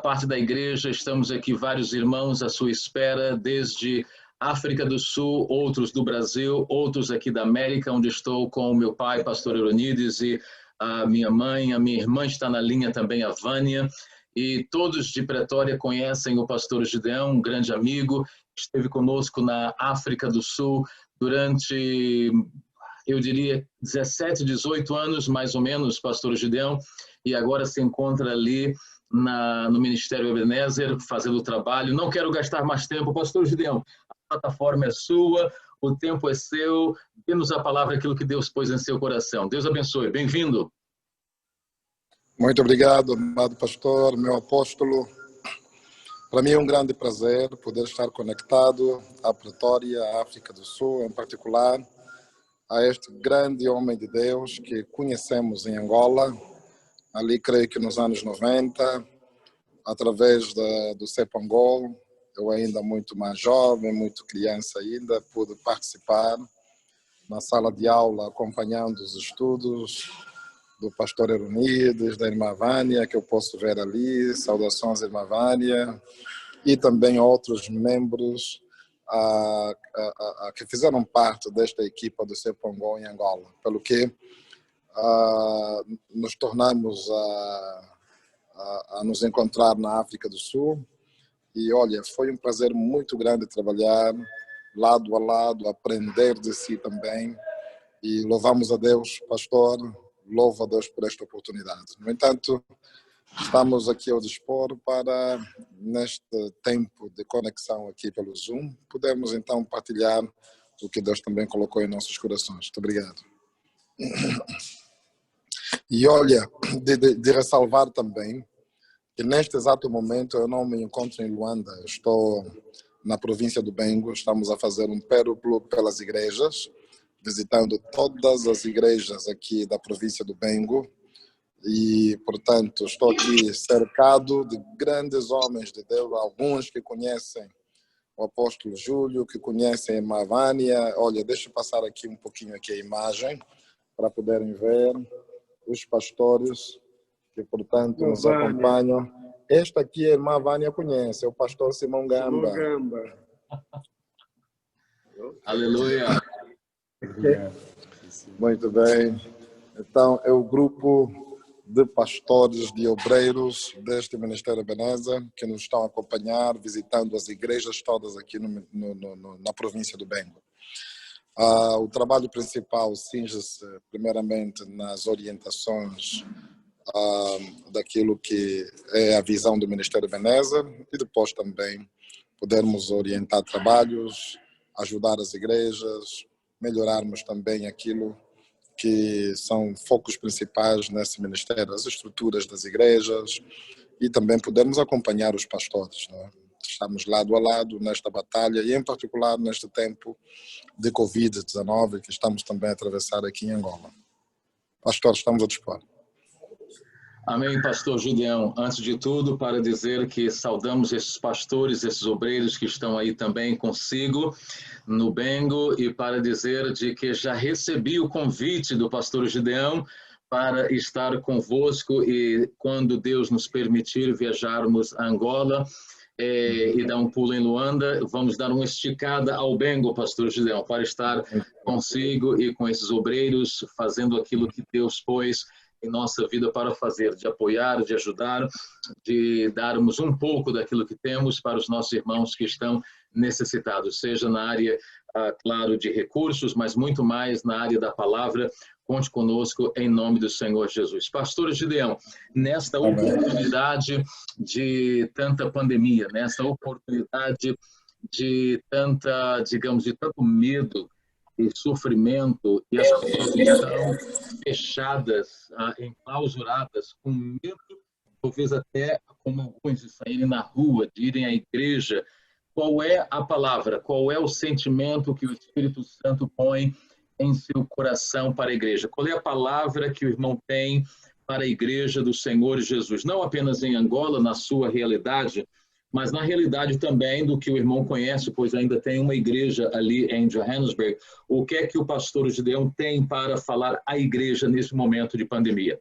parte da igreja, estamos aqui vários irmãos à sua espera, desde África do Sul, outros do Brasil, outros aqui da América, onde estou com o meu pai, pastor Euronides, e a minha mãe, a minha irmã está na linha também, a Vânia, e todos de Pretória conhecem o pastor Gideão, um grande amigo, esteve conosco na África do Sul durante, eu diria, 17, 18 anos, mais ou menos, pastor Gideão, e agora se encontra ali no Ministério Ebenezer, fazendo o trabalho. Não quero gastar mais tempo. Pastor Gideão, a plataforma é sua, o tempo é seu, dê-nos a palavra, aquilo que Deus pôs em seu coração. Deus abençoe. Bem-vindo. Muito obrigado, amado pastor, meu apóstolo. Para mim é um grande prazer poder estar conectado à Pretória, à África do Sul, em particular, a este grande homem de Deus que conhecemos em Angola, ali creio que nos anos 90, através do CEPANGOL. Eu ainda muito mais jovem, muito criança ainda, pude participar na sala de aula acompanhando os estudos do pastor Euronides, da irmã Vânia, que eu posso ver ali, saudações irmã Vânia, e também outros membros que fizeram parte desta equipa do CEPANGOL em Angola, pelo que nos tornamos a nos encontrar na África do Sul. E olha, foi um prazer muito grande trabalhar lado a lado, aprender de si também. E louvamos a Deus, pastor, louvo a Deus por esta oportunidade. No entanto, estamos aqui ao dispor para, neste tempo de conexão aqui pelo Zoom, podemos então partilhar o que Deus também colocou em nossos corações. Muito obrigado. E olha, de ressalvar também que neste exato momento eu não me encontro em Luanda, estou na província do Bengo, estamos a fazer um périplo pelas igrejas, visitando todas as igrejas aqui da província do Bengo e, portanto, estou aqui cercado de grandes homens de Deus, alguns que conhecem o apóstolo Júlio, que conhecem a irmã Vânia. Olha, deixa eu passar aqui um pouquinho aqui a imagem para poderem ver os pastores que, portanto, nos acompanham. Esta aqui a irmã Vânia conhece, é o pastor Simão Gamba. Aleluia. Muito bem. Então, é o grupo de pastores, de obreiros deste Ministério Ebenezer que nos estão a acompanhar, visitando as igrejas todas aqui na província do Bengo. O trabalho principal cinge-se primeiramente nas orientações daquilo que é a visão do Ministério Ebenezer e depois também podermos orientar trabalhos, ajudar as igrejas, melhorarmos também aquilo que são focos principais nesse ministério, as estruturas das igrejas e também podermos acompanhar os pastores, não é? Estamos lado a lado nesta batalha e em particular neste tempo de Covid-19 que estamos também a atravessar aqui em Angola. Pastor, estamos a dispor. Amém, pastor Gideão. Antes de tudo, para dizer que saudamos esses pastores, esses obreiros que estão aí também consigo no Bengo e para dizer de que já recebi o convite do pastor Gideão para estar convosco e quando Deus nos permitir viajarmos a Angola e dar um pulo em Luanda, vamos dar uma esticada ao Bengo, pastor Gideão, para estar consigo e com esses obreiros fazendo aquilo que Deus pôs em nossa vida para fazer, de apoiar, de ajudar, de darmos um pouco daquilo que temos para os nossos irmãos que estão necessitados, seja na área, claro, de recursos, mas muito mais na área da palavra. Conte conosco em nome do Senhor Jesus. Pastor Gideão, nesta oportunidade de tanta pandemia, nesta oportunidade de tanta, digamos, de tanto medo e sofrimento, e as pessoas estão fechadas, enclausuradas, com medo, talvez até como alguns de saírem na rua, de irem à igreja. Qual é a palavra, qual é o sentimento que o Espírito Santo põe em seu coração para a igreja? Qual é a palavra que o irmão tem para a igreja do Senhor Jesus? Não apenas em Angola, na sua realidade, mas na realidade também do que o irmão conhece, pois ainda tem uma igreja ali em Johannesburg. O que é que o pastor Gideão tem para falar à igreja nesse momento de pandemia?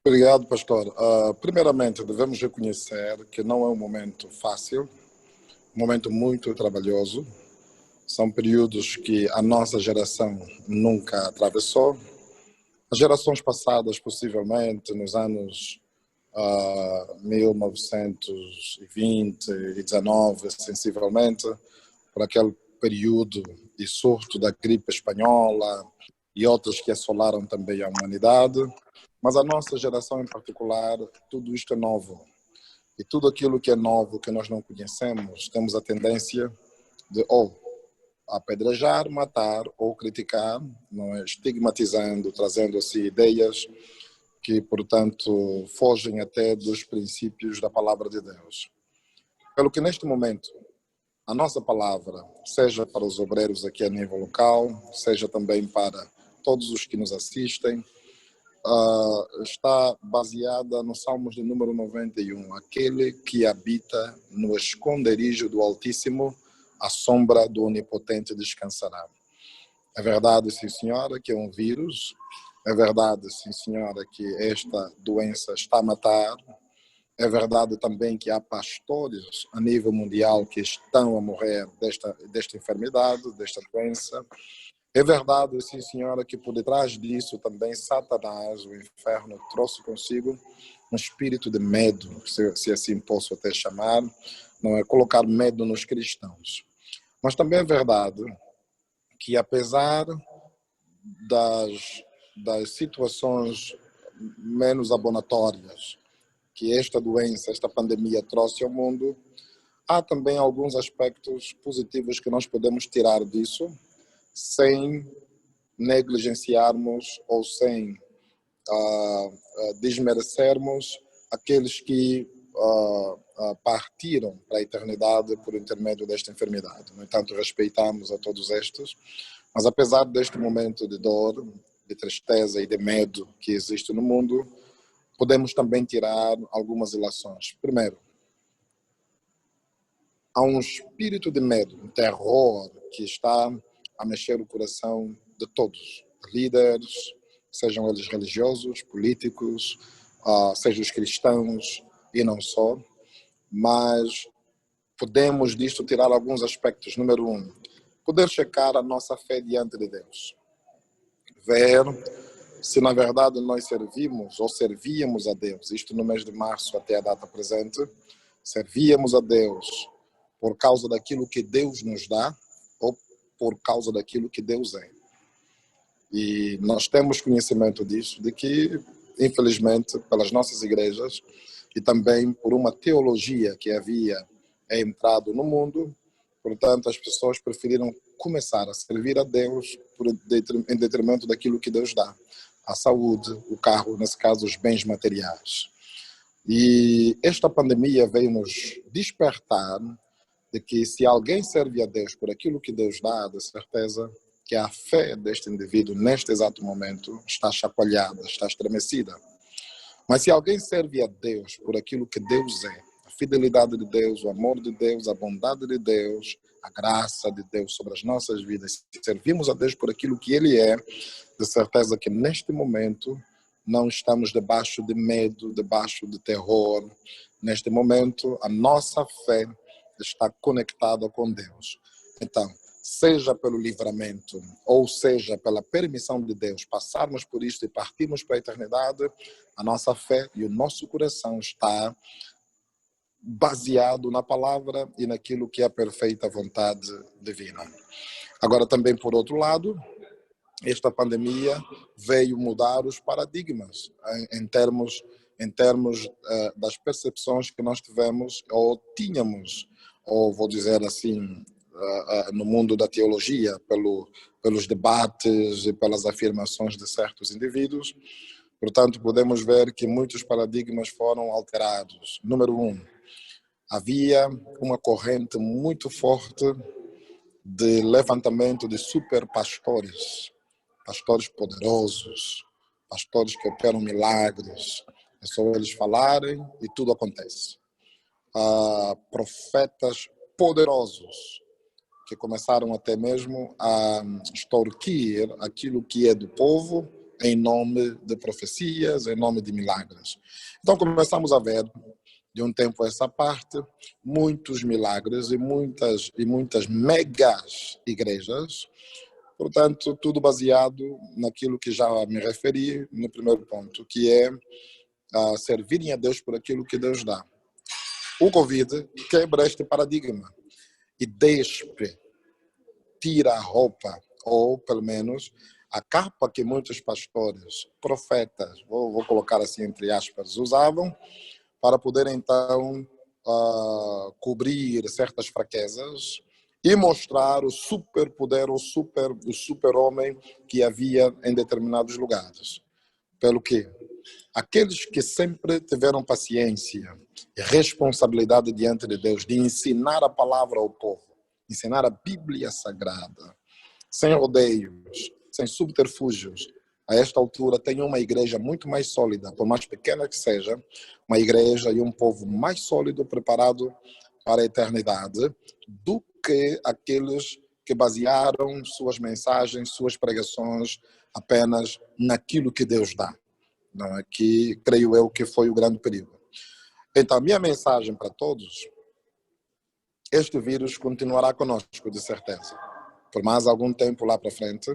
Obrigado, pastor. Primeiramente, devemos reconhecer que não é um momento fácil, um momento muito trabalhoso. São períodos que a nossa geração nunca atravessou. As gerações passadas, possivelmente, nos anos 1920 e 19, sensivelmente, por aquele período de surto da gripe espanhola e outros que assolaram também a humanidade. Mas a nossa geração em particular, tudo isto é novo. E tudo aquilo que é novo, que nós não conhecemos, temos a tendência de ou apedrejar, matar ou criticar, não é? Estigmatizando, trazendo assim ideias que, portanto, fogem até dos princípios da palavra de Deus. Pelo que neste momento, a nossa palavra, seja para os obreiros aqui a nível local, seja também para todos os que nos assistem, está baseada no Salmos de número 91, aquele que habita no esconderijo do Altíssimo, à sombra do Onipotente descansará. É verdade, sim senhora, que é um vírus, é verdade, sim senhora, que esta doença está a matar, é verdade também que há pastores a nível mundial que estão a morrer desta enfermidade, desta doença. É verdade, sim senhora, que por detrás disso também Satanás, o inferno, trouxe consigo um espírito de medo, se assim posso até chamar, não é colocar medo nos cristãos. Mas também é verdade que apesar das situações menos abonatórias que esta doença, esta pandemia trouxe ao mundo, há também alguns aspectos positivos que nós podemos tirar disso, sem negligenciarmos ou sem desmerecermos aqueles que partiram para a eternidade por intermédio desta enfermidade. No entanto, respeitamos a todos estes, mas apesar deste momento de dor, de tristeza e de medo que existe no mundo, podemos também tirar algumas ilações. Primeiro, há um espírito de medo, um terror que está a mexer o coração de todos, líderes, sejam eles religiosos, políticos, sejam os cristãos e não só, mas podemos disto tirar alguns aspectos. Número um, poder checar a nossa fé diante de Deus. Ver se na verdade nós servimos ou servíamos a Deus, isto no mês de março até a data presente, servíamos a Deus por causa daquilo que Deus nos dá ou por causa daquilo que Deus é. E nós temos conhecimento disso, de que, infelizmente, pelas nossas igrejas e também por uma teologia que havia entrado no mundo, portanto, as pessoas preferiram começar a servir a Deus em detrimento daquilo que Deus dá. A saúde, o carro, nesse caso, os bens materiais. E esta pandemia veio nos despertar de que se alguém serve a Deus por aquilo que Deus dá, de certeza que a fé deste indivíduo, neste exato momento, está chacoalhada, está estremecida. Mas se alguém serve a Deus por aquilo que Deus é, a fidelidade de Deus, o amor de Deus, a bondade de Deus, a graça de Deus sobre as nossas vidas, se servimos a Deus por aquilo que Ele é, de certeza que neste momento não estamos debaixo de medo, debaixo de terror. Neste momento, a nossa fé está conectada com Deus. Então, seja pelo livramento ou seja pela permissão de Deus passarmos por isto e partirmos para a eternidade, a nossa fé e o nosso coração está baseado na palavra e naquilo que é a perfeita vontade divina. Agora também, por outro lado, esta pandemia veio mudar os paradigmas em termos das percepções que nós tivemos ou tínhamos, ou vou dizer assim, no mundo da teologia, pelos debates e pelas afirmações de certos indivíduos. Portanto, podemos ver que muitos paradigmas foram alterados. Número um, havia uma corrente muito forte de levantamento de superpastores, pastores poderosos, pastores que operam milagres. É só eles falarem e tudo acontece. Profetas poderosos que começaram até mesmo a extorquir aquilo que é do povo em nome de profecias, em nome de milagres. Então começamos a ver, de um tempo a essa parte, muitos milagres e muitas megas igrejas. Portanto, tudo baseado naquilo que já me referi no primeiro ponto, que é servirem a Deus por aquilo que Deus dá. O Covid quebra este paradigma e despe, tira a roupa, ou pelo menos a capa que muitos pastores, profetas, vou colocar assim entre aspas, usavam para poder então cobrir certas fraquezas e mostrar o superpoder, o super-homem que havia em determinados lugares. Pelo que aqueles que sempre tiveram paciência e responsabilidade diante de Deus de ensinar a palavra ao povo, ensinar a Bíblia Sagrada, sem rodeios, sem subterfúgios, a esta altura tem uma igreja muito mais sólida, por mais pequena que seja, uma igreja e um povo mais sólido, preparado para a eternidade, do que aqueles que basearam suas mensagens, suas pregações apenas naquilo que Deus dá. Não é que, creio eu, que foi o grande perigo. Então, a minha mensagem para todos, este vírus continuará conosco, de certeza, por mais algum tempo lá para frente.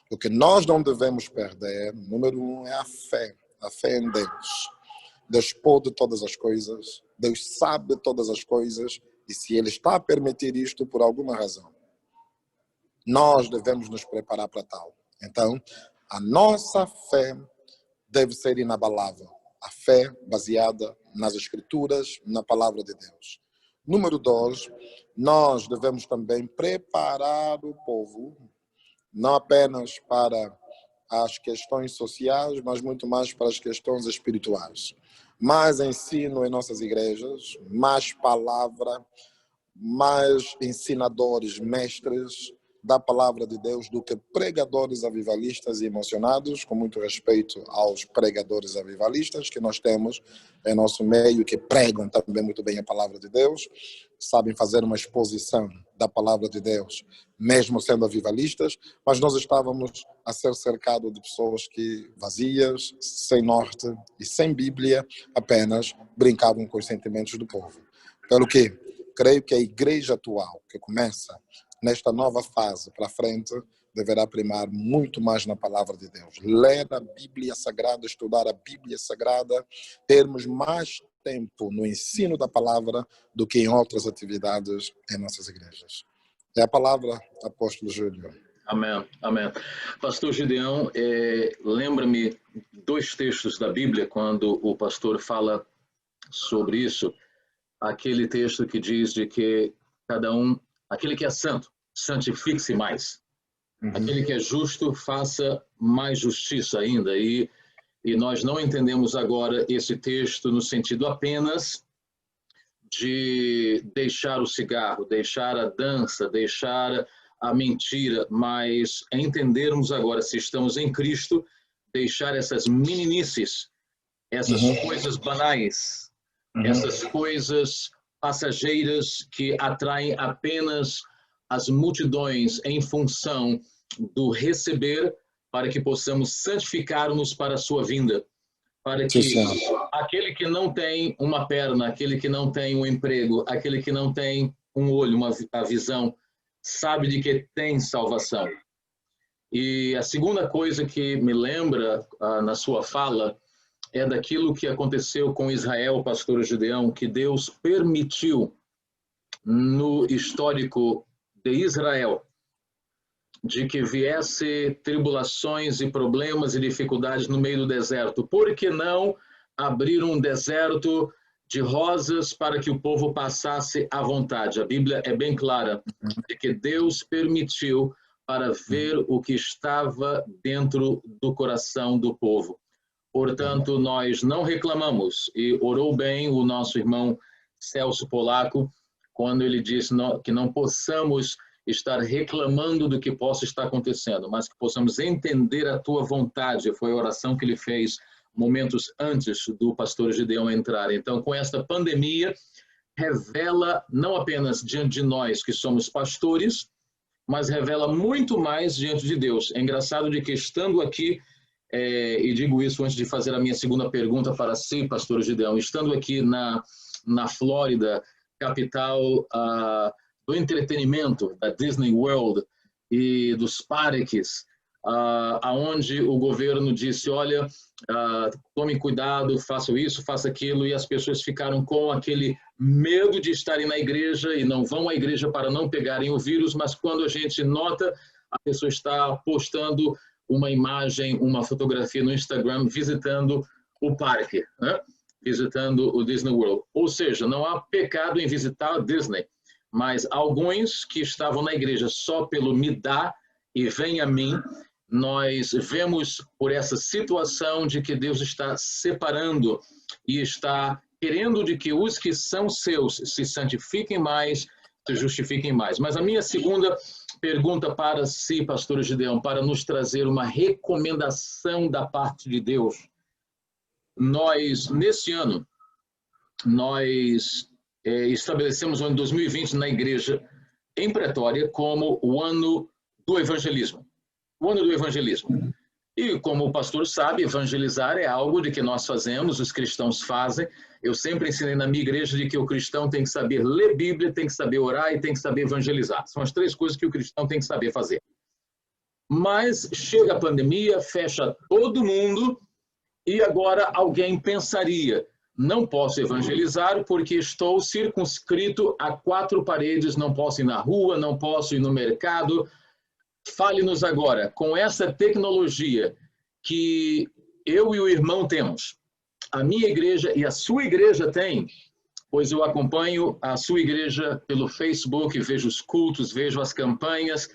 O que nós não devemos perder, número 1, é a fé em Deus. Deus pode todas as coisas, Deus sabe todas as coisas, e se Ele está a permitir isto por alguma razão, nós devemos nos preparar para tal. Então, a nossa fé deve ser inabalável. A fé baseada nas Escrituras, na Palavra de Deus. Número 2, nós devemos também preparar o povo, não apenas para as questões sociais, mas muito mais para as questões espirituais. Mais ensino em nossas igrejas, mais palavra, mais ensinadores, mestres da palavra de Deus do que pregadores avivalistas e emocionados, com muito respeito aos pregadores avivalistas que nós temos em nosso meio, que pregam também muito bem a palavra de Deus, sabem fazer uma exposição da palavra de Deus, mesmo sendo avivalistas, mas nós estávamos a ser cercados de pessoas que, vazias, sem norte e sem Bíblia, apenas brincavam com os sentimentos do povo. Pelo que, creio que a igreja atual, que começa nesta nova fase para frente, deverá primar muito mais na palavra de Deus. Ler a Bíblia Sagrada, estudar a Bíblia Sagrada, termos mais tempo no ensino da palavra do que em outras atividades em nossas igrejas. É a palavra, apóstolo Júlio. Amém, amém. Pastor Gideão, lembra-me 2 textos da Bíblia, quando o pastor fala sobre isso. Aquele texto que diz de que cada um, aquele que é santo, santifique-se mais. Aquele que é justo, faça mais justiça ainda. E nós não entendemos agora esse texto no sentido apenas de deixar o cigarro, deixar a dança, deixar a mentira, mas entendermos agora, se estamos em Cristo, deixar essas meninices, essas coisas banais, essas coisas passageiras que atraem apenas as multidões em função do receber, para que possamos santificar-nos para a sua vinda, para que aquele que não tem uma perna, aquele que não tem um emprego, aquele que não tem um olho, a visão, sabe de que tem salvação. E a segunda coisa que me lembra na sua fala é daquilo que aconteceu com Israel, pastor Gideão, que Deus permitiu no histórico de Israel, de que viesse tribulações e problemas e dificuldades no meio do deserto. Por que não abrir um deserto de rosas para que o povo passasse à vontade? A Bíblia é bem clara de que Deus permitiu para ver o que estava dentro do coração do povo. Portanto, nós não reclamamos, e orou bem o nosso irmão Celso Polaco, quando ele disse que não possamos estar reclamando do que possa estar acontecendo, mas que possamos entender a tua vontade. Foi a oração que ele fez momentos antes do pastor Gideão entrar. Então, com esta pandemia, revela não apenas diante de nós que somos pastores, mas revela muito mais diante de Deus. É engraçado de que, estando aqui, e digo isso antes de fazer a minha segunda pergunta para si, pastor Gideão. Estando aqui na Flórida, capital do entretenimento, da Disney World e dos parques, aonde o governo disse, olha, tomem cuidado, façam isso, façam aquilo, e as pessoas ficaram com aquele medo de estarem na igreja e não vão à igreja para não pegarem o vírus, mas quando a gente nota, a pessoa está postando uma imagem, uma fotografia no Instagram visitando o parque, né? Visitando o Disney World. Ou seja, não há pecado em visitar a Disney, mas alguns que estavam na igreja só pelo me dá e vem a mim, nós vemos por essa situação de que Deus está separando e está querendo de que os que são seus se santifiquem mais, se justifiquem mais. Mas a minha segunda pergunta para si, pastor Gideão, para nos trazer uma recomendação da parte de Deus. Nós, nesse ano, nós estabelecemos o ano 2020 na igreja em Pretória como o ano do evangelismo. O ano do evangelismo. E como o pastor sabe, evangelizar é algo de que nós fazemos, os cristãos fazem. Eu sempre ensinei na minha igreja de que o cristão tem que saber ler Bíblia, tem que saber orar e tem que saber evangelizar. São as três coisas que o cristão tem que saber fazer. Mas chega a pandemia, fecha todo mundo e agora alguém pensaria, não posso evangelizar porque estou circunscrito a 4 paredes, não posso ir na rua, não posso ir no mercado. Fale-nos agora, com essa tecnologia que eu e o irmão temos, a minha igreja e a sua igreja tem, pois eu acompanho a sua igreja pelo Facebook, vejo os cultos, vejo as campanhas,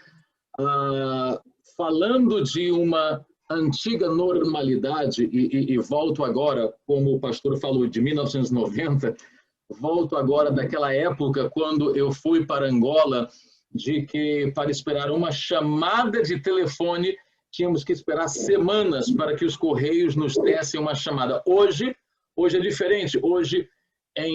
falando de uma antiga normalidade, e volto agora, como o pastor falou, de 1990, volto agora daquela época quando eu fui para Angola, de que para esperar uma chamada de telefone, tínhamos que esperar semanas para que os correios nos dessem uma chamada. Hoje é diferente. Hoje,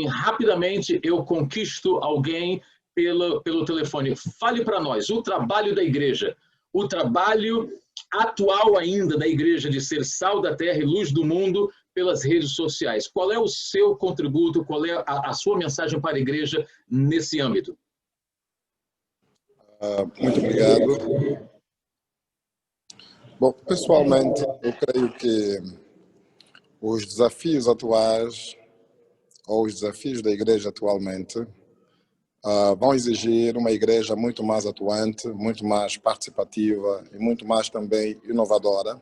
rapidamente, eu conquisto alguém pelo telefone. Fale para nós, o trabalho da igreja, o trabalho atual ainda da igreja de ser sal da terra e luz do mundo pelas redes sociais. Qual é o seu contributo, qual é a sua mensagem para a igreja nesse âmbito? Muito obrigado. Bom, pessoalmente, eu creio que os desafios atuais, ou os desafios da igreja atualmente, vão exigir uma igreja muito mais atuante, muito mais participativa e muito mais também inovadora,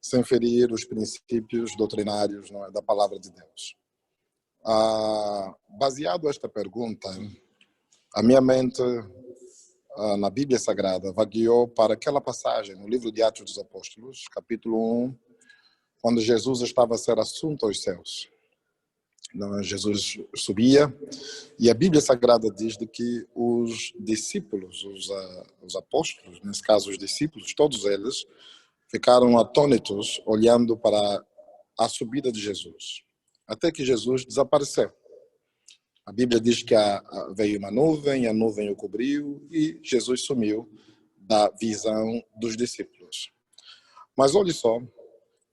sem ferir os princípios doutrinários, não é, da palavra de Deus. Baseado nesta pergunta, a minha mente na Bíblia Sagrada vagueou para aquela passagem no livro de Atos dos Apóstolos, capítulo 1, quando Jesus estava a ser assunto aos céus. Jesus subia e a Bíblia Sagrada diz de que os discípulos, os apóstolos, nesse caso os discípulos, todos eles, ficaram atônitos olhando para a subida de Jesus, até que Jesus desapareceu. A Bíblia diz que veio uma nuvem, a nuvem o cobriu e Jesus sumiu da visão dos discípulos. Mas olhe só,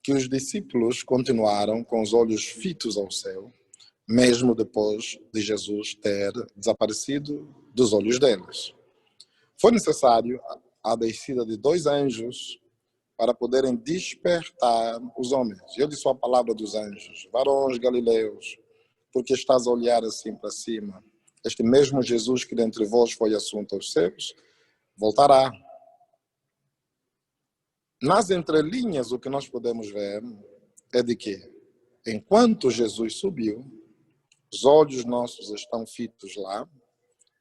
que os discípulos continuaram com os olhos fitos ao céu, mesmo depois de Jesus ter desaparecido dos olhos deles. Foi necessário a descida de 2 anjos para poderem despertar os homens. Eu disse a palavra dos anjos: varões galileus, porque estás a olhar assim para cima? Este mesmo Jesus que dentre vós foi assunto aos céus, voltará. Nas entrelinhas, o que nós podemos ver é de que, enquanto Jesus subiu, os olhos nossos estão fitos lá,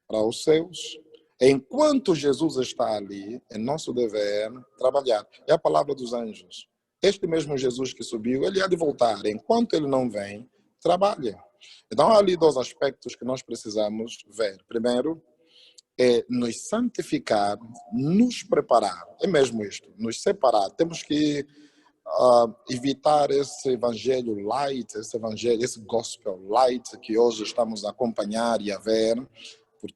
para os céus. Enquanto Jesus está ali, é nosso dever trabalhar. É a palavra dos anjos. Este mesmo Jesus que subiu, ele há de voltar. Enquanto ele não vem, trabalha. Então, há ali 2 aspectos que nós precisamos ver. Primeiro, é nos santificar, nos preparar. É mesmo isto, nos separar. Temos que evitar esse evangelho light, esse gospel light que hoje estamos a acompanhar e a ver por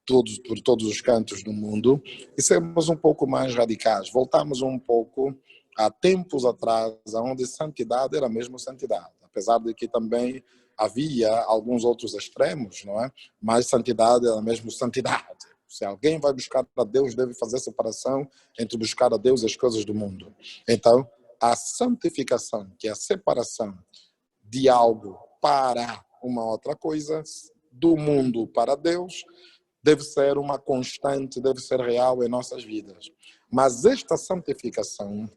todos os cantos do mundo, e sermos um pouco mais radicais. Voltamos um pouco há tempos atrás, onde santidade era mesmo santidade, apesar de que também havia alguns outros extremos, não é? Mas santidade era mesmo santidade. Se alguém vai buscar a Deus, deve fazer separação entre buscar a Deus e as coisas do mundo. Então, a santificação, que é a separação de algo para uma outra coisa, do mundo para Deus, deve ser uma constante, deve ser real em nossas vidas. Mas esta santificação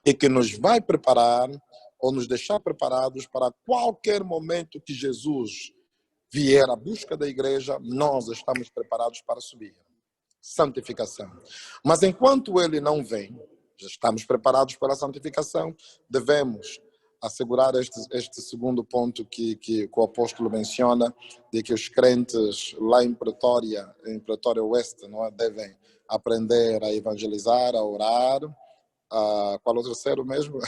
é que nos vai preparar ou nos deixar preparados para qualquer momento que Jesus vier à busca da igreja, nós estamos preparados para subir. Santificação. Mas enquanto ele não vem, já estamos preparados para a santificação, devemos assegurar este segundo ponto que o apóstolo menciona, de que os crentes lá em Pretória Oeste, não é, devem aprender a evangelizar, a orar. Qual é o terceiro mesmo?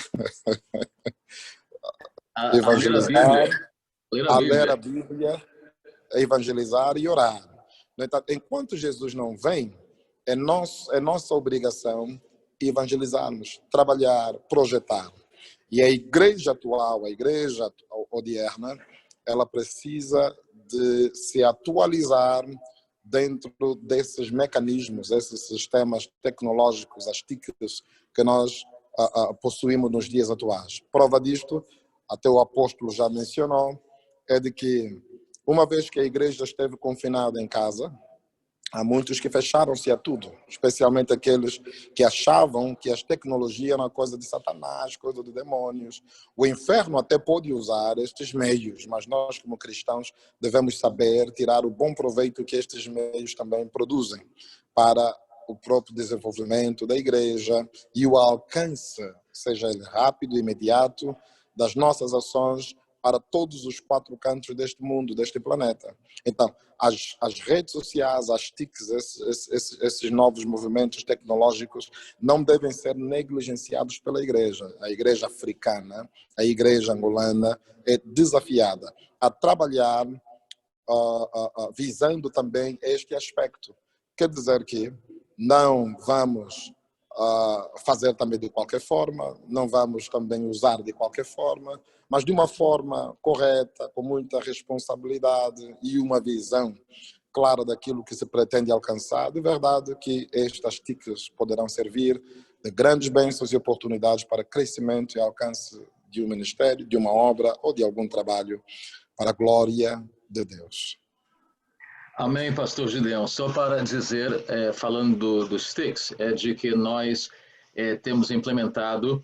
Evangelizar, a ler a Bíblia, a evangelizar e orar. Então, enquanto Jesus não vem, é nossa obrigação evangelizarmos, trabalhar, projetar. E a igreja atual, a igreja odierna, ela precisa de se atualizar dentro desses mecanismos, esses sistemas tecnológicos, as TICs que nós possuímos nos dias atuais. Prova disto, até o apóstolo já mencionou, é de que uma vez que a igreja esteve confinada em casa, há muitos que fecharam-se a tudo, especialmente aqueles que achavam que as tecnologias eram uma coisa de Satanás, coisa de demônios. O inferno até pode usar estes meios, mas nós, como cristãos, devemos saber tirar o bom proveito que estes meios também produzem para o próprio desenvolvimento da igreja e o alcance, seja ele rápido e imediato, das nossas ações para todos os quatro cantos deste mundo, deste planeta. Então, as redes sociais, as TICs, esses novos movimentos tecnológicos não devem ser negligenciados pela igreja. A igreja africana, a igreja angolana é desafiada a trabalhar visando também este aspecto. Quer dizer que não vamos fazer também de qualquer forma, não vamos também usar de qualquer forma, mas de uma forma correta, com muita responsabilidade e uma visão clara daquilo que se pretende alcançar. De verdade que estas TICs poderão servir de grandes bênçãos e oportunidades para crescimento e alcance de um ministério, de uma obra ou de algum trabalho para a glória de Deus. Amém, pastor Gideão. Só para dizer, falando dos TICs, é de que nós temos implementado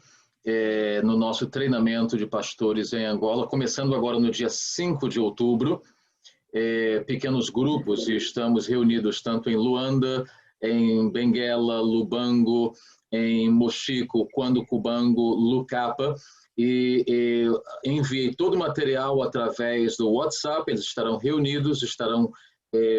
no nosso treinamento de pastores em Angola, começando agora no dia 5 de outubro, pequenos grupos, e estamos reunidos tanto em Luanda, em Benguela, Lubango, em Mochico, Quando Cubango, Lucapa, e enviei todo o material através do WhatsApp. Eles estarão reunidos, estarão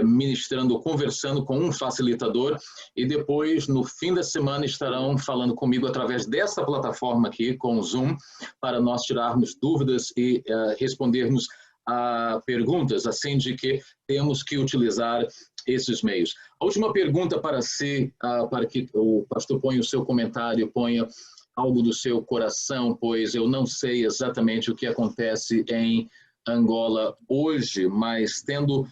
ministrando, conversando com um facilitador, e depois, no fim da semana, estarão falando comigo através dessa plataforma aqui, com o Zoom, para nós tirarmos dúvidas e respondermos a perguntas, assim de que temos que utilizar esses meios. A última pergunta para si, para que o pastor ponha o seu comentário, ponha algo do seu coração, pois eu não sei exatamente o que acontece em Angola hoje, mas tendo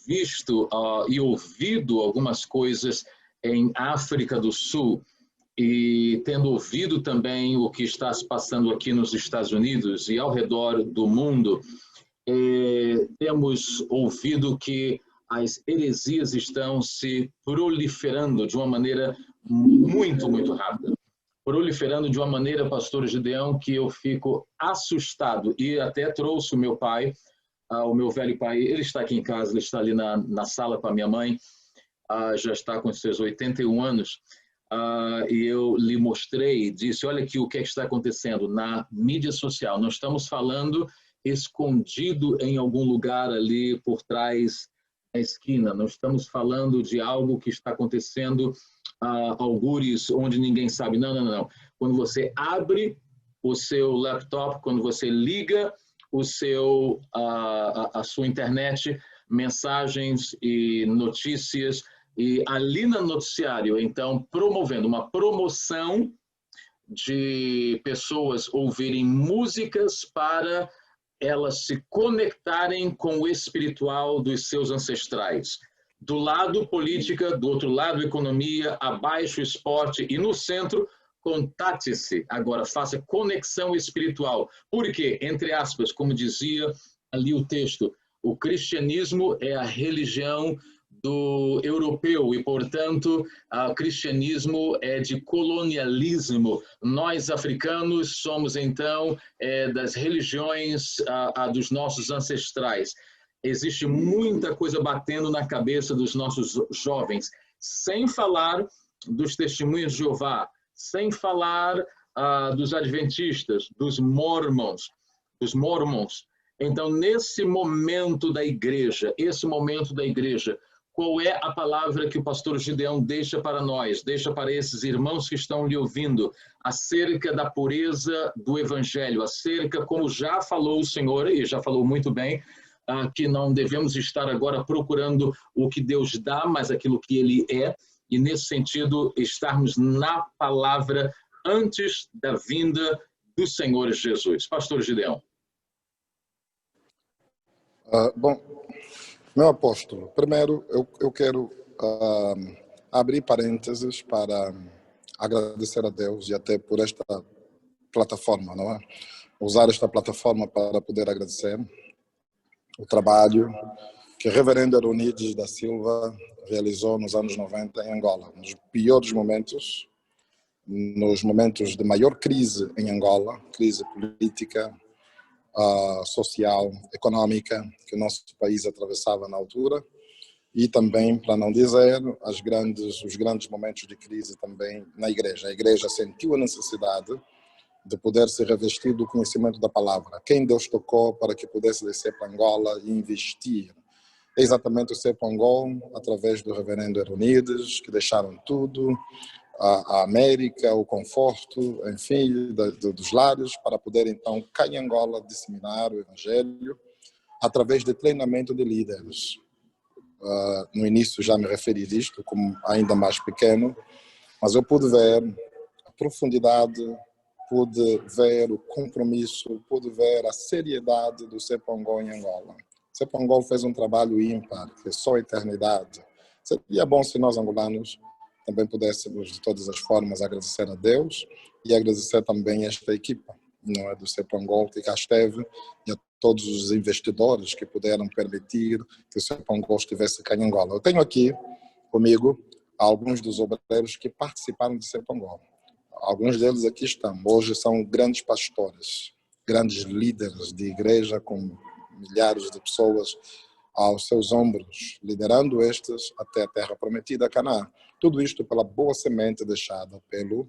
visto e ouvido algumas coisas em África do Sul e tendo ouvido também o que está se passando aqui nos Estados Unidos e ao redor do mundo, temos ouvido que as heresias estão se proliferando de uma maneira muito, muito rápida. Proliferando de uma maneira, pastor Gideão, que eu fico assustado, e até trouxe o meu pai, o meu velho pai. Ele está aqui em casa, ele está ali na sala com a minha mãe, já está com seus 81 anos, e eu lhe mostrei, disse, olha aqui o que está acontecendo na mídia social. Nós estamos falando escondido em algum lugar ali por trás da esquina, nós estamos falando de algo que está acontecendo algures onde ninguém sabe. Não, não, não. Quando você abre o seu laptop, quando você liga a sua internet, mensagens e notícias, e ali no noticiário, então, promovendo uma promoção de pessoas ouvirem músicas para elas se conectarem com o espiritual dos seus ancestrais. Do lado política, do outro lado economia, abaixo esporte e no centro, contate-se. Agora, faça conexão espiritual. Porque, entre aspas, como dizia ali o texto, o cristianismo é a religião do europeu e, portanto, o cristianismo é de colonialismo. Nós, africanos, somos, então, das religiões dos nossos ancestrais. Existe muita coisa batendo na cabeça dos nossos jovens, sem falar dos testemunhos de Jeová, sem falar dos adventistas, dos mormons. Então, nesse momento da igreja, qual é a palavra que o pastor Gideão deixa para nós, deixa para esses irmãos que estão lhe ouvindo, acerca da pureza do evangelho, acerca, como já falou o Senhor, e já falou muito bem, que não devemos estar agora procurando o que Deus dá, mas aquilo que Ele é, e nesse sentido, estarmos na palavra antes da vinda do Senhor Jesus. Pastor Gideão. Bom, meu apóstolo, primeiro eu quero abrir parênteses para agradecer a Deus e até por esta plataforma, não é? Usar esta plataforma para poder agradecer o trabalho que o reverendo Aronides da Silva realizou nos anos 90 em Angola, nos piores momentos, nos momentos de maior crise em Angola, crise política, social, econômica, que o nosso país atravessava na altura, e também, para não dizer, os grandes momentos de crise também na igreja. A igreja sentiu a necessidade de poder se revestir do conhecimento da palavra. Quem Deus tocou para que pudesse descer para Angola e investir? É exatamente o CEPANGOL, através do reverendo Eronides, que deixaram tudo, a América, o conforto, enfim, dos lares, para poder então, cá em Angola, disseminar o evangelho, através de treinamento de líderes. No início já me referi disto, como ainda mais pequeno, mas eu pude ver a profundidade, pude ver o compromisso, pude ver a seriedade do CEPANGOL em Angola. O CEPANGOL fez um trabalho ímpar, que é só a eternidade. Seria bom se nós angolanos também pudéssemos, de todas as formas, agradecer a Deus e agradecer também esta equipa, não é, do CEPANGOL, que cá esteve, e a todos os investidores que puderam permitir que o CEPANGOL estivesse cá em Angola. Eu tenho aqui comigo alguns dos obreiros que participaram do CEPANGOL. Alguns deles aqui estão. Hoje são grandes pastores, grandes líderes de igreja com milhares de pessoas aos seus ombros, liderando estes até a terra prometida, Canaã. Tudo isto pela boa semente deixada pelo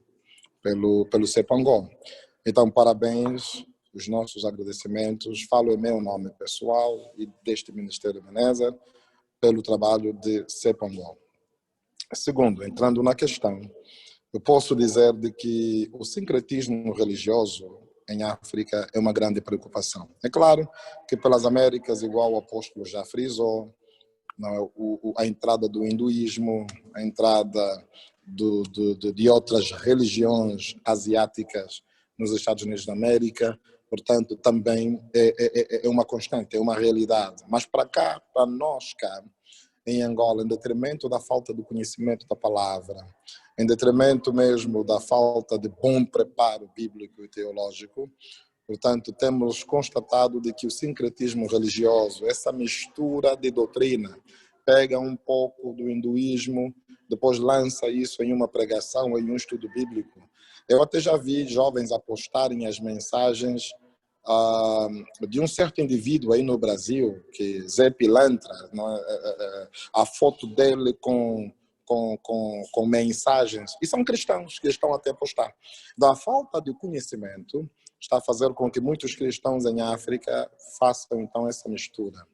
CEPANGOL. Então, parabéns, os nossos agradecimentos. Falo em meu nome pessoal e deste Ministério Ebenezer pelo trabalho de CEPANGOL. Segundo, entrando na questão, eu posso dizer de que o sincretismo religioso em África é uma grande preocupação. É claro que pelas Américas, igual o apóstolo já frisou, não, a entrada do hinduísmo, a entrada de outras religiões asiáticas nos Estados Unidos da América, portanto, também é uma constante, é uma realidade. Mas para cá, para nós cá, em Angola, em detrimento da falta do conhecimento da palavra, em detrimento mesmo da falta de bom preparo bíblico e teológico, portanto, temos constatado de que o sincretismo religioso, essa mistura de doutrina, pega um pouco do hinduísmo, depois lança isso em uma pregação, em um estudo bíblico. Eu até já vi jovens apostarem as mensagens de um certo indivíduo aí no Brasil, que Zé Pilantra, não é? A foto dele com mensagens, e são cristãos que estão até a postar. Da falta de conhecimento está a fazer com que muitos cristãos em África façam então essa mistura.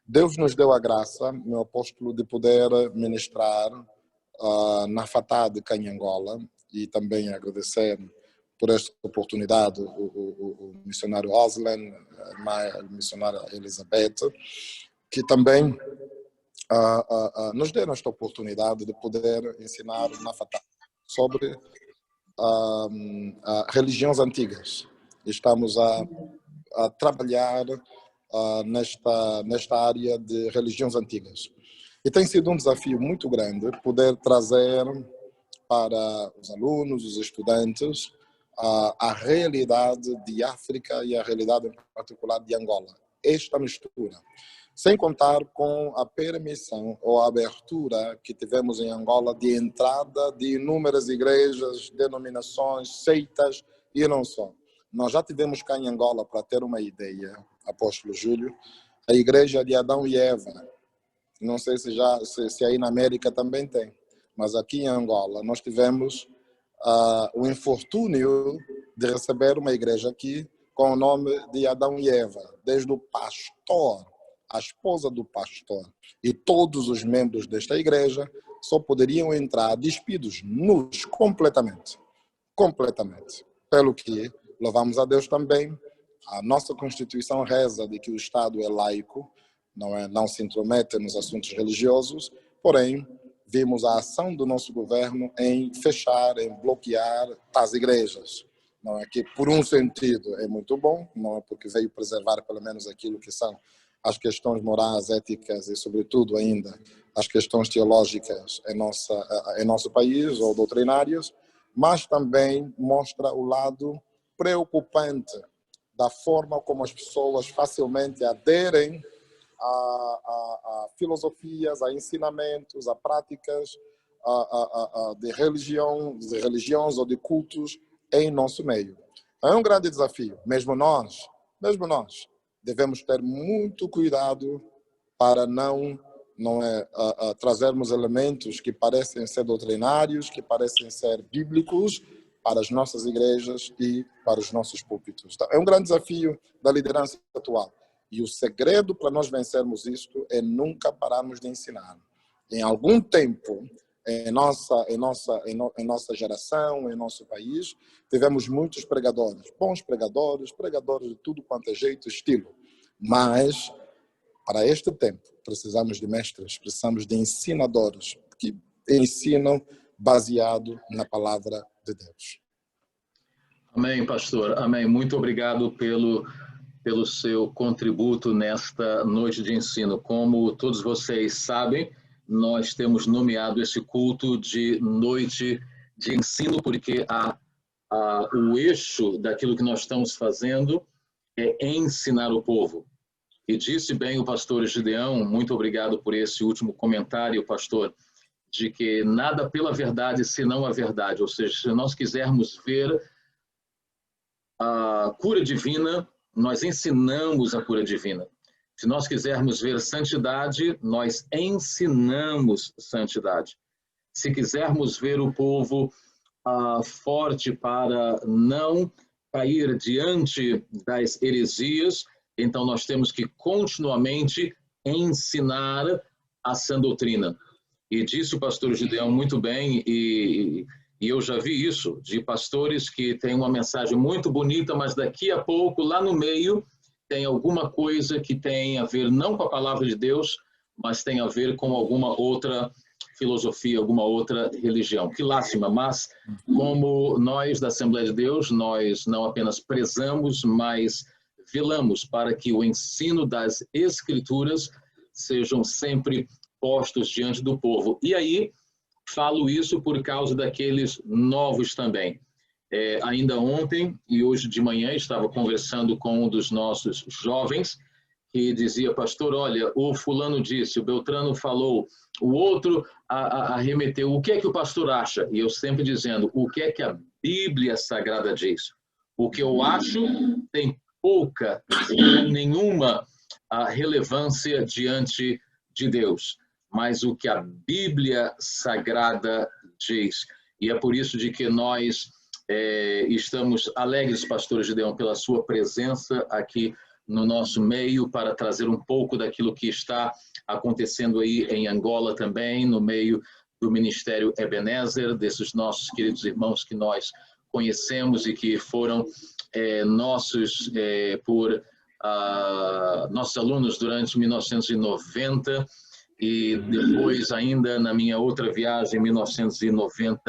Deus nos deu a graça, meu apóstolo, de poder ministrar na Fatá de Angola, e também agradecer por esta oportunidade o missionário Oslan, a missionária Elizabeth, que também nos deram esta oportunidade de poder ensinar na Fatá sobre religiões antigas. Estamos a trabalhar nesta área de religiões antigas. E tem sido um desafio muito grande poder trazer para os alunos, os estudantes, a realidade de África e a realidade em particular de Angola. Esta mistura. Sem contar com a permissão ou a abertura que tivemos em Angola de entrada de inúmeras igrejas, denominações, seitas e não só. Nós já tivemos cá em Angola, para ter uma ideia, Apóstolo Júlio, a igreja de Adão e Eva. Não sei se aí na América também tem, mas aqui em Angola nós tivemos o infortúnio de receber uma igreja aqui com o nome de Adão e Eva, desde o pastor, a esposa do pastor e todos os membros desta igreja só poderiam entrar despidos, nus, completamente. Pelo que louvamos a Deus também, a nossa Constituição reza de que o Estado é laico, não se intromete nos assuntos religiosos, porém vimos a ação do nosso governo em fechar, em bloquear as igrejas. Não é que por um sentido é muito bom, não é porque veio preservar pelo menos aquilo que são as questões morais, éticas e, sobretudo, ainda as questões teológicas em nosso país ou doutrinárias, mas também mostra o lado preocupante da forma como as pessoas facilmente aderem a filosofias, a ensinamentos, a práticas de religiões ou de cultos em nosso meio. É um grande desafio, mesmo nós devemos ter muito cuidado para não trazermos elementos que parecem ser doutrinários, que parecem ser bíblicos para as nossas igrejas e para os nossos púlpitos. Então, é um grande desafio da liderança atual. E o segredo para nós vencermos isto é nunca pararmos de ensinar. Em algum tempo, em nossa geração, em nosso país, tivemos muitos pregadores, bons pregadores de tudo quanto é jeito, estilo. Mas, para este tempo, precisamos de mestres, precisamos de ensinadores que ensinam baseado na palavra de Deus. Amém, pastor. Amém. Muito obrigado pelo seu contributo nesta noite de ensino. Como todos vocês sabem, nós temos nomeado esse culto de noite de ensino, porque o eixo daquilo que nós estamos fazendo é ensinar o povo. E disse bem o pastor Gideão, muito obrigado por esse último comentário, pastor, de que nada pela verdade senão a verdade. Ou seja, se nós quisermos ver a cura divina, nós ensinamos a cura divina. Se nós quisermos ver santidade, nós ensinamos santidade. Se quisermos ver o povo forte para não cair diante das heresias, então nós temos que continuamente ensinar a sã doutrina. E disse o pastor Gideão muito bem, e eu já vi isso, de pastores que têm uma mensagem muito bonita, mas daqui a pouco, lá no meio, tem alguma coisa que tem a ver não com a palavra de Deus, mas tem a ver com alguma outra filosofia, alguma outra religião. Que lástima, mas como nós da Assembleia de Deus, nós não apenas prezamos, mas velamos para que o ensino das Escrituras sejam sempre postos diante do povo. E aí, falo isso por causa daqueles novos também. Ainda ontem e hoje de manhã estava conversando com um dos nossos jovens que dizia, pastor, olha, o fulano disse, o Beltrano falou, o outro arremeteu, o que é que o pastor acha? E eu sempre dizendo, o que é que a Bíblia Sagrada diz? O que eu acho tem pouca, nenhuma relevância diante de Deus, mas o que a Bíblia Sagrada diz. E é por isso de que nós estamos alegres, pastor Gideão, pela sua presença aqui no nosso meio para trazer um pouco daquilo que está acontecendo aí em Angola também, no meio do Ministério Ebenezer, desses nossos queridos irmãos que nós conhecemos e que foram nossos alunos durante 1990 e depois ainda na minha outra viagem em 1995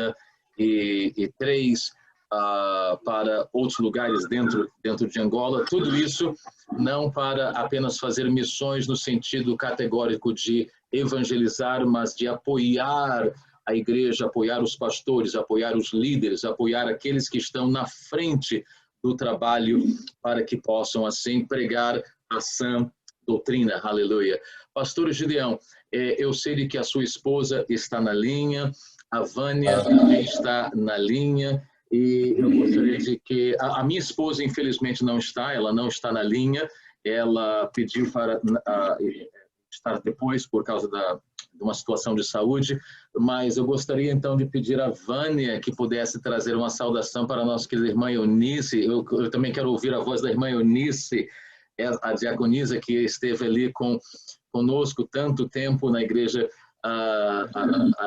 e 3 para outros lugares dentro de Angola. Tudo isso não para apenas fazer missões no sentido categórico de evangelizar, mas de apoiar a igreja, apoiar os pastores, apoiar os líderes, apoiar aqueles que estão na frente do trabalho para que possam assim pregar a sã doutrina. Aleluia. Pastor Gideão, eu sei de que a sua esposa está na linha, a Vânia também está na linha, e eu gostaria de que... A minha esposa, infelizmente, não está, ela não está na linha, ela pediu para estar depois por causa de uma situação de saúde, mas eu gostaria então de pedir a Vânia que pudesse trazer uma saudação para a nossa querida irmã Eunice. Eu também quero ouvir a voz da irmã Eunice, a diaconisa que esteve ali conosco tanto tempo na igreja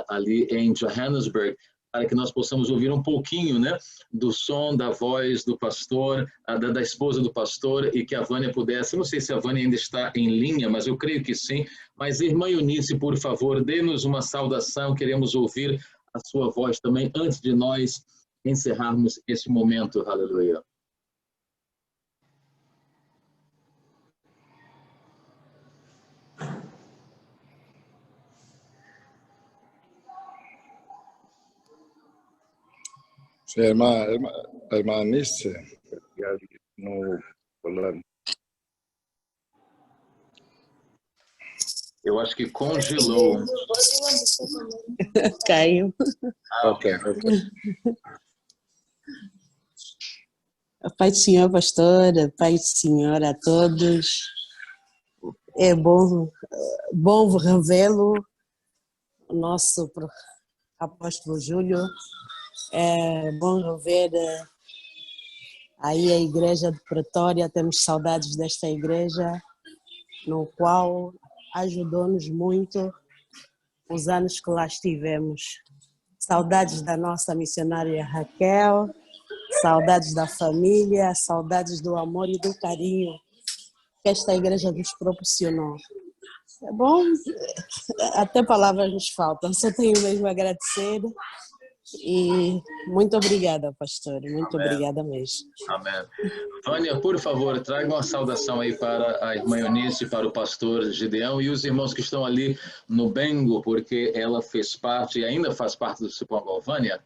ali em Johannesburg, para que nós possamos ouvir um pouquinho, né, do som da voz do pastor, da esposa do pastor, e que a Vânia pudesse, não sei se a Vânia ainda está em linha, mas eu creio que sim, mas irmã Eunice, por favor, dê-nos uma saudação, queremos ouvir a sua voz também, antes de nós encerrarmos esse momento, aleluia. Sim, a irmã Anice, no Holanda. Eu acho que congelou. Caiu. Ok. A paz do Senhor, pastora, a paz do Senhor a todos. É bom revê-lo, o nosso apóstolo Júlio. É bom rever aí a igreja de Pretória, temos saudades desta igreja, no qual ajudou-nos muito os anos que lá estivemos. Saudades da nossa missionária Raquel, saudades da família, saudades do amor e do carinho que esta igreja nos proporcionou. É bom, até palavras nos faltam, só tenho mesmo a agradecer. E muito obrigada, pastor, muito Amém. Obrigada mesmo. Amém. Vânia, por favor, traga uma saudação aí para a irmã Eunice, para o pastor Gideão e os irmãos que estão ali no Bengo, porque ela fez parte e ainda faz parte do Cipó. Vânia?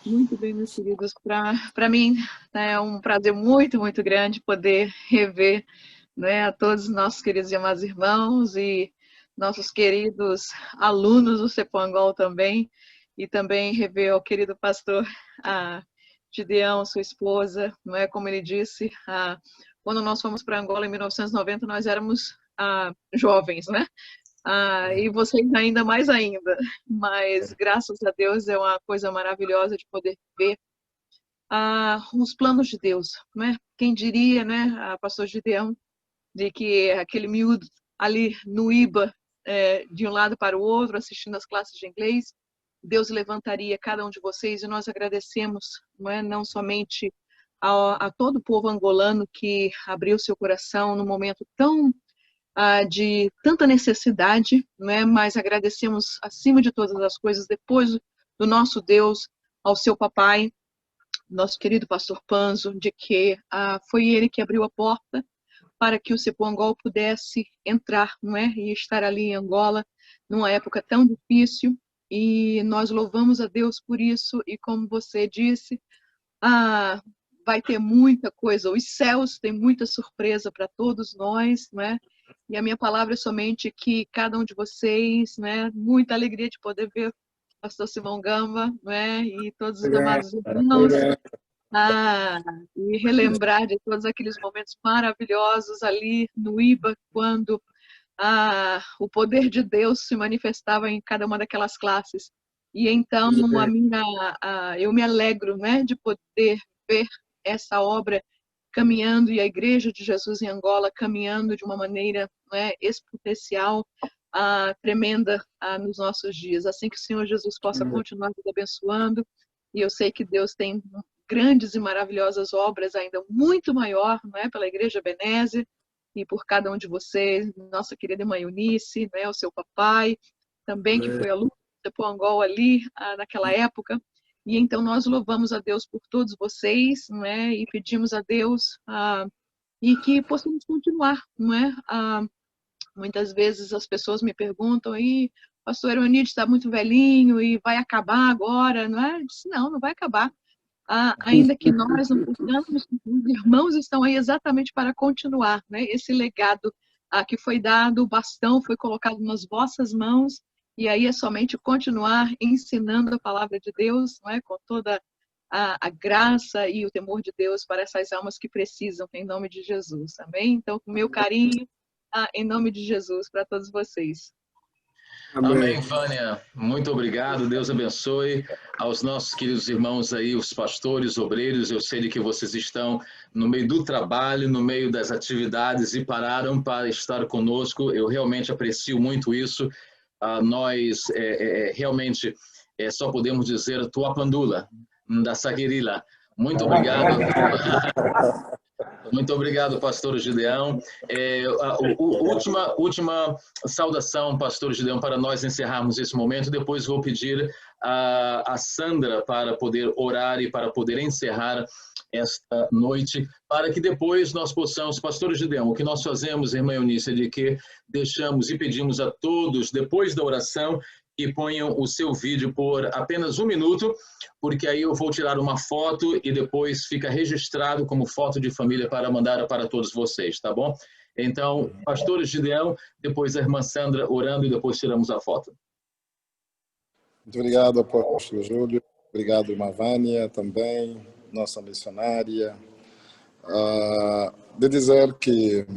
Muito bem, meus queridos. Para mim é um prazer muito, muito grande poder rever, né, a todos os nossos queridos e amados irmãos e nossos queridos alunos do Cepangol também, e também rever o querido pastor Gideão, sua esposa, não é, como ele disse, quando nós fomos para Angola em 1990, nós éramos jovens, né? E vocês ainda mais ainda, mas graças a Deus é uma coisa maravilhosa de poder ver os planos de Deus, né? Quem diria, né, pastor Gideão, de que aquele miúdo ali no IBA, de um lado para o outro, assistindo as classes de inglês, Deus levantaria cada um de vocês, e nós agradecemos, não somente a todo o povo angolano que abriu seu coração num momento tão de tanta necessidade, mas agradecemos acima de todas as coisas, depois do nosso Deus, ao seu papai, nosso querido pastor Panzo, de que foi ele que abriu a porta para que o Cepangol pudesse entrar, e estar ali em Angola, numa época tão difícil, e nós louvamos a Deus por isso, e como você disse, vai ter muita coisa, os céus têm muita surpresa para todos nós, e a minha palavra é somente que cada um de vocês, muita alegria de poder ver o pastor Simão Gamba, e todos os amados irmãos, e relembrar de todos aqueles momentos maravilhosos ali no IBA, quando o poder de Deus se manifestava em cada uma daquelas classes. E então eu me alegro, de poder ver essa obra caminhando, e a Igreja de Jesus em Angola caminhando de uma maneira exponencial, tremenda nos nossos dias. Assim que o Senhor Jesus possa continuar nos abençoando, e eu sei que Deus tem grandes e maravilhosas obras ainda muito maior, pela Igreja Ebenezer, e por cada um de vocês, nossa querida irmã Eunice, o seu papai, também, que foi a luta de Poangol ali, naquela época. E então nós louvamos a Deus por todos vocês, não é? E pedimos a Deus e que possamos continuar, não é? Muitas vezes as pessoas me perguntam, aí, pastor Eunice está muito velhinho e vai acabar agora, não é? Eu disse, não, não vai acabar. Ainda que nós não possamos, os irmãos estão aí exatamente para continuar, né? Esse legado que foi dado, o bastão foi colocado nas vossas mãos, e aí é somente continuar ensinando a palavra de Deus, não é? Com toda a graça e o temor de Deus para essas almas que precisam, em nome de Jesus, amém? Então, com meu carinho, em nome de Jesus, para todos vocês. Amém, Vânia. Muito obrigado. Deus abençoe aos nossos queridos irmãos aí, os pastores, obreiros. Eu sei de que vocês estão no meio do trabalho, no meio das atividades e pararam para estar conosco. Eu realmente aprecio muito isso. Nós realmente só podemos dizer tua pandula, da Saquirila. Muito obrigado. Muito obrigado, pastor Gideão. Última saudação, pastor Gideão, para nós encerrarmos esse momento. Depois vou pedir a Sandra para poder orar e para poder encerrar esta noite, para que depois nós possamos, pastor Gideão, o que nós fazemos, irmã Eunice, é de que deixamos e pedimos a todos, depois da oração, que ponham o seu vídeo por apenas 1 minuto, porque aí eu vou tirar uma foto e depois fica registrado como foto de família para mandar para todos vocês, tá bom? Então, pastor Gideão, depois a irmã Sandra orando e depois tiramos a foto. Muito obrigado, apóstolo Júlio. Obrigado, irmã Vânia, também, nossa missionária. De dizer que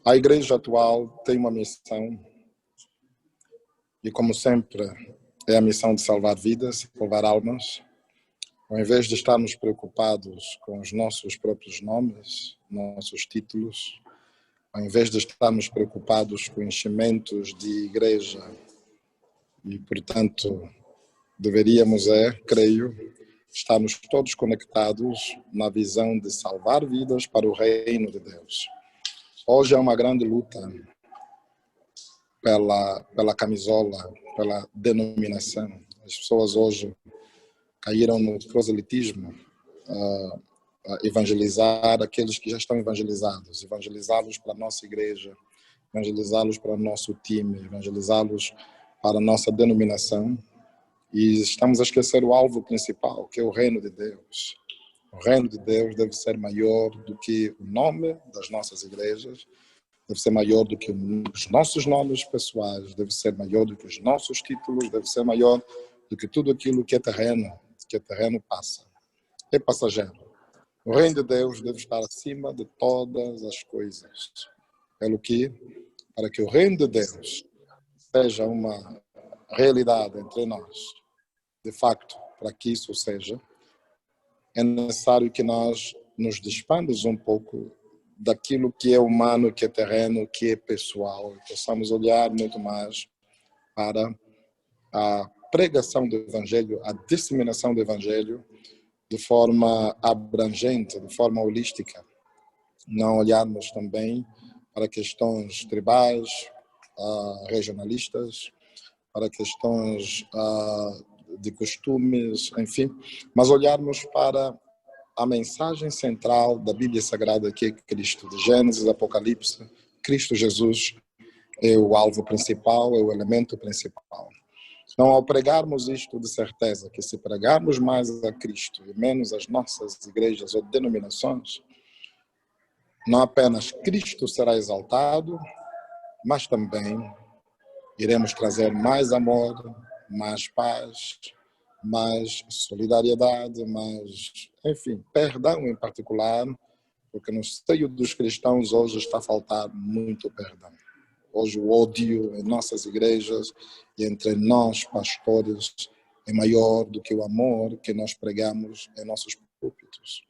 a igreja atual tem uma missão, e como sempre, é a missão de salvar vidas, salvar almas. Ao invés de estarmos preocupados com os nossos próprios nomes, nossos títulos, ao invés de estarmos preocupados com enchimentos de igreja, e portanto deveríamos, creio, estarmos todos conectados na visão de salvar vidas para o reino de Deus. Hoje é uma grande luta pela camisola, pela denominação. As pessoas hoje caíram no proselitismo, evangelizar aqueles que já estão evangelizados, evangelizá-los para a nossa igreja, evangelizá-los para o nosso time, evangelizá-los para a nossa denominação. E estamos a esquecer o alvo principal, que é o reino de Deus. O reino de Deus deve ser maior do que o nome das nossas igrejas, deve ser maior do que os nossos nomes pessoais, deve ser maior do que os nossos títulos, deve ser maior do que tudo aquilo que é terreno passa. É passageiro. O reino de Deus deve estar acima de todas as coisas. Para que o reino de Deus seja uma realidade entre nós, de facto, para que isso seja, é necessário que nós nos despamos um pouco daquilo que é humano, que é terreno, que é pessoal, e possamos olhar muito mais para a pregação do Evangelho, a disseminação do Evangelho de forma abrangente, de forma holística. Não olharmos também para questões tribais, regionalistas, para questões de costumes, enfim, mas olharmos para a mensagem central da Bíblia Sagrada, que é Cristo, de Gênesis, Apocalipse. Cristo Jesus é o alvo principal, é o elemento principal. Então, ao pregarmos isto, de certeza que se pregarmos mais a Cristo e menos as nossas igrejas ou denominações, não apenas Cristo será exaltado, mas também iremos trazer mais amor, mais paz, mais solidariedade, mais, enfim, perdão em particular, porque no seio dos cristãos hoje está a faltar muito perdão. Hoje o ódio em nossas igrejas e entre nós, pastores, é maior do que o amor que nós pregamos em nossos púlpitos.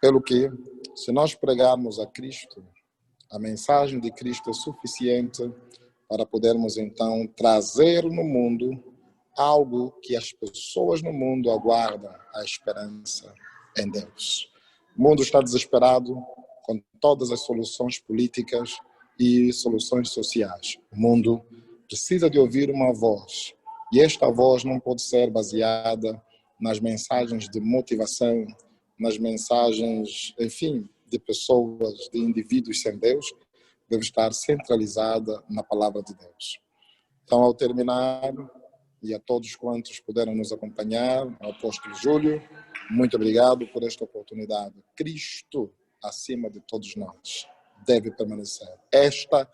Pelo que, se nós pregarmos a Cristo, a mensagem de Cristo é suficiente para podermos então trazer no mundo algo que as pessoas no mundo aguardam, a esperança em Deus. O mundo está desesperado com todas as soluções políticas e soluções sociais. O mundo precisa de ouvir uma voz. E esta voz não pode ser baseada nas mensagens de motivação, nas mensagens, enfim, de pessoas, de indivíduos sem Deus, deve estar centralizada na palavra de Deus. Então, ao terminar, e a todos quantos puderam nos acompanhar, ao apóstolo Júlio, muito obrigado por esta oportunidade. Cristo, acima de todos nós, deve permanecer. Esta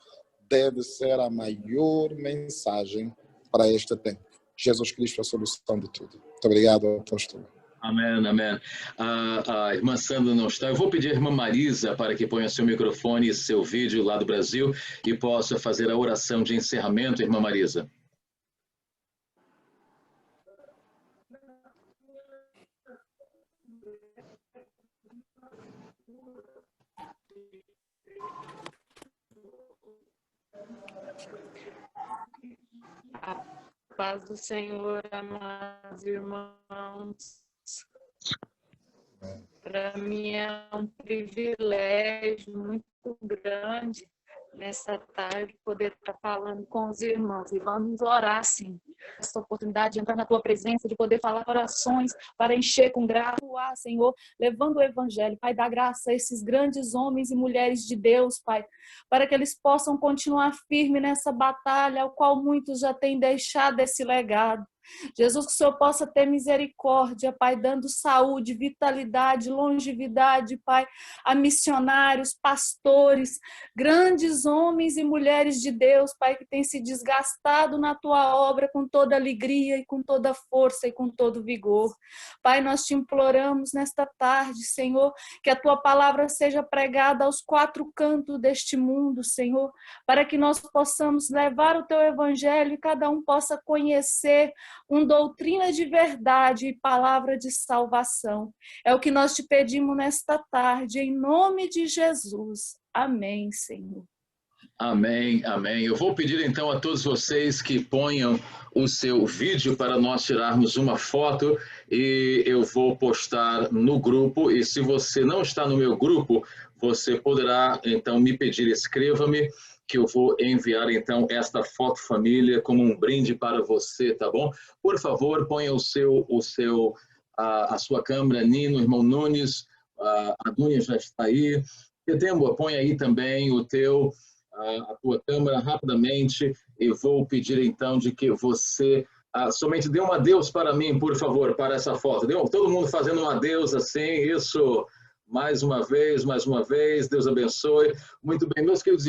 deve ser a maior mensagem para este tempo. Jesus Cristo é a solução de tudo. Muito obrigado, apóstolo. Amém, amém. A irmã Sandra não está. Eu vou pedir à irmã Marisa para que ponha seu microfone e seu vídeo lá do Brasil e possa fazer a oração de encerramento, irmã Marisa. A paz do Senhor, amados irmãos. Para mim é um privilégio muito grande nessa tarde poder estar falando com os irmãos. E vamos orar, sim. Essa oportunidade de entrar na tua presença, de poder falar orações para encher com graça, Senhor, levando o evangelho. Pai, dá graça a esses grandes homens e mulheres de Deus, Pai, para que eles possam continuar firme nessa batalha, ao qual muitos já têm deixado esse legado. Jesus, que o Senhor possa ter misericórdia, Pai, dando saúde, vitalidade, longevidade, Pai, a missionários, pastores, grandes homens e mulheres de Deus, Pai, que têm se desgastado na Tua obra com toda alegria e com toda força e com todo vigor. Pai, nós te imploramos nesta tarde, Senhor, que a Tua palavra seja pregada aos quatro cantos deste mundo, Senhor, para que nós possamos levar o Teu evangelho e cada um possa conhecer doutrina de verdade e palavra de salvação. É o que nós te pedimos nesta tarde, em nome de Jesus. Amém, Senhor. Amém, amém. Eu vou pedir então a todos vocês que ponham o seu vídeo para nós tirarmos uma foto e eu vou postar no grupo. E se você não está no meu grupo, você poderá então me pedir, escreva-me, que eu vou enviar então esta foto família como um brinde para você, tá bom? Por favor, ponha a sua câmera, Nino, irmão Nunes, a Dunia já está aí. Pedembo, põe aí também a tua câmera rapidamente e vou pedir então de que você somente dê um adeus para mim, por favor, para essa foto. Todo mundo fazendo um adeus assim, isso, mais uma vez, Deus abençoe. Muito bem, meus queridos